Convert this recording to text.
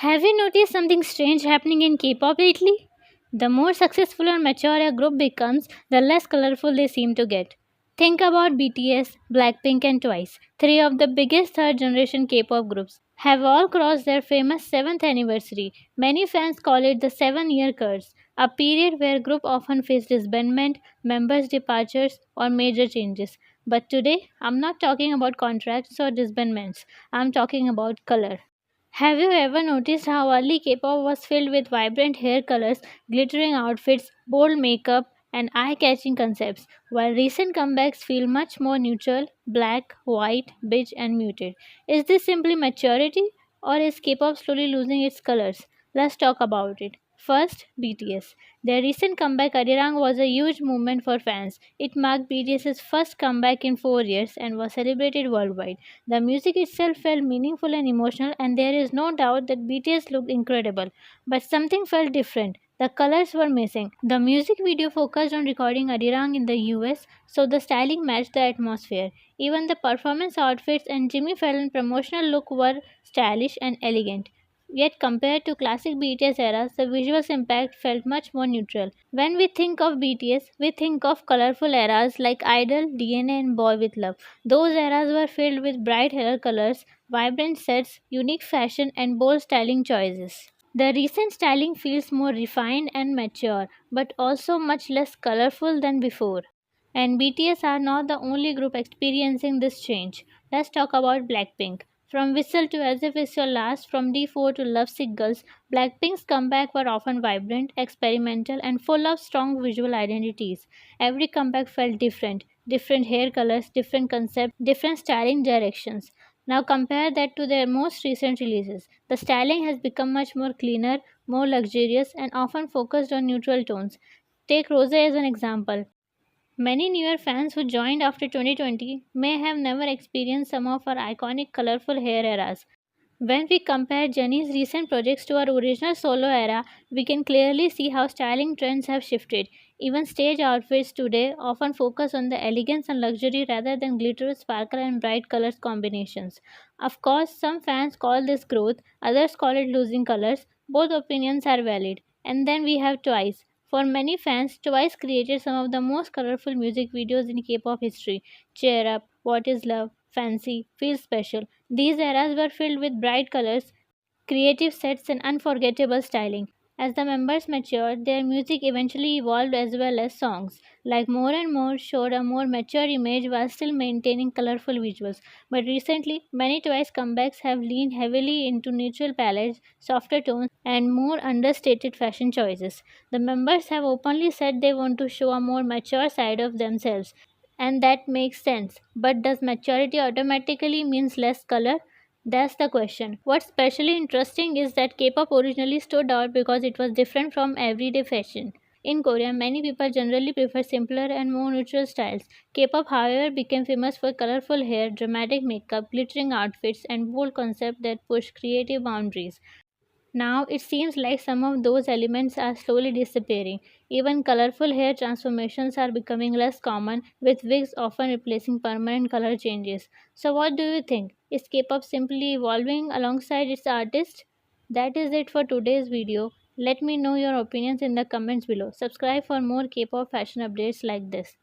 Have you noticed something strange happening in K-pop lately? The more successful or mature a group becomes, the less colorful they seem to get. Think about BTS, Blackpink, and Twice. Three of the biggest third generation K-pop groups have all crossed their famous 7th anniversary. Many fans call it the 7-year curse, a period where group often face disbandment, members' departures, or major changes. But today, I'm not talking about contracts or disbandments. I'm talking about color. Have you ever noticed how early K-pop was filled with vibrant hair colors, glittering outfits, bold makeup, and eye-catching concepts, while recent comebacks feel much more neutral, black, white, beige, and muted? Is this simply maturity, or is K-pop slowly losing its colors? Let's talk about it. First, BTS. Their recent comeback Arirang was a huge movement for fans. It marked BTS's first comeback in 4 years and was celebrated worldwide. The music itself felt meaningful and emotional, and there is no doubt that BTS looked incredible. But something felt different. The colors were missing. The music video focused on recording Arirang in the US, so the styling matched the atmosphere. Even the performance outfits and Jimmy Fallon promotional look were stylish and elegant. Yet compared to classic BTS eras, the visual impact felt much more neutral. When we think of BTS, we think of colorful eras like Idol, DNA, and Boy with Love. Those eras were filled with bright hair colors, vibrant sets, unique fashion, and bold styling choices. The recent styling feels more refined and mature, but also much less colorful than before. And BTS are not the only group experiencing this change. Let's talk about Blackpink. From Whistle to As If It's Your Last, from D4 to Lovesick Girls, Blackpink's comeback were often vibrant, experimental, and full of strong visual identities. Every comeback felt different, different hair colors, different concepts, different styling directions. Now compare that to their most recent releases. The styling has become much more cleaner, more luxurious, and often focused on neutral tones. Take Rose as an example. Many newer fans who joined after 2020 may have never experienced some of our iconic colorful hair eras. When we compare Jennie's recent projects to her original solo era, we can clearly see how styling trends have shifted. Even stage outfits today often focus on the elegance and luxury rather than glitter, sparkle, and bright colors combinations. Of course, some fans call this growth, others call it losing colors. Both opinions are valid. And then we have Twice. For many fans, Twice created some of the most colorful music videos in K-pop history. Cheer Up, What Is Love, Fancy, Feel Special. These eras were filled with bright colors, creative sets, and unforgettable styling. As the members matured, their music eventually evolved as well as songs. Like More and More showed a more mature image while still maintaining colorful visuals. But recently, many Twice comebacks have leaned heavily into neutral palettes, softer tones, and more understated fashion choices. The members have openly said they want to show a more mature side of themselves, and that makes sense. But does maturity automatically means less color? That's the question. What's especially interesting is that K-pop originally stood out because it was different from everyday fashion. In Korea, many people generally prefer simpler and more neutral styles. K-pop, however, became famous for colorful hair, dramatic makeup, glittering outfits, and bold concepts that push creative boundaries. Now it seems like some of those elements are slowly disappearing. Even colorful hair transformations are becoming less common, with wigs often replacing permanent color changes. So, what do you think? Is K pop simply evolving alongside its artists? That is it for today's video. Let me know your opinions in the comments below. Subscribe for more K pop fashion updates like this.